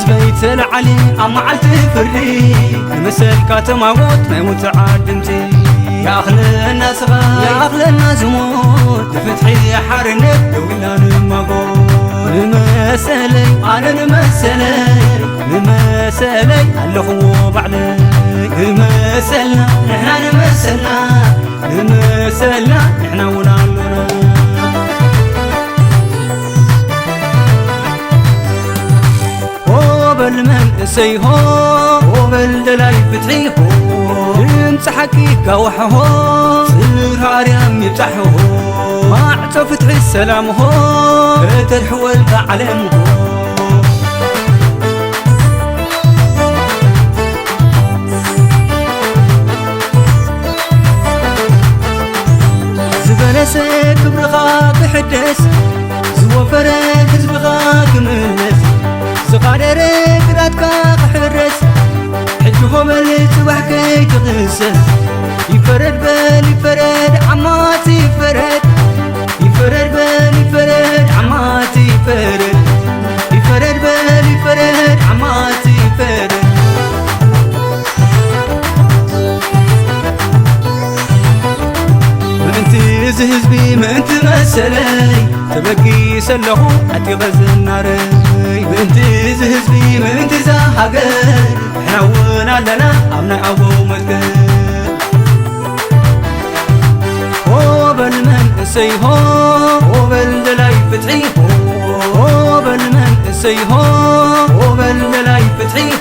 حزبي تلعلي أمعلت فري المسل كاتماوت ما يموت عدمتي يا أخلنا صغار يا أخلنا زموت تفتحي حرنك دوينا نمقود المسلي أنا المسلي اللخو بعلي المسلنا إحنا المسلنا إحنا ونالنا بالمن سيهو بالدلاي فتحيهو يمسحكي كوحهو سرار يم يفتحهو ما عتو فتحي السلام هو تلحول بعلمه زبنسك برغاك حدث زوفرك زبغاك ملس سقادرك راتك حرس حجهم اللي توحكي تغسس يفرد بالي فرد عماتي فرد يفرد بالي فرد عماتي فرد يفرد بالي فرد عماتي فرد منتي زهزبي منت مسلي تبكي سلحو عدي غزل ناري منتي زهزبي منتي زهقل حنونا لنا عمنا أبو مدقل هو بالمن سيهو هو بالدلاي فتحيهو هو بالمن سيهو هو بالدلاي فتحيهو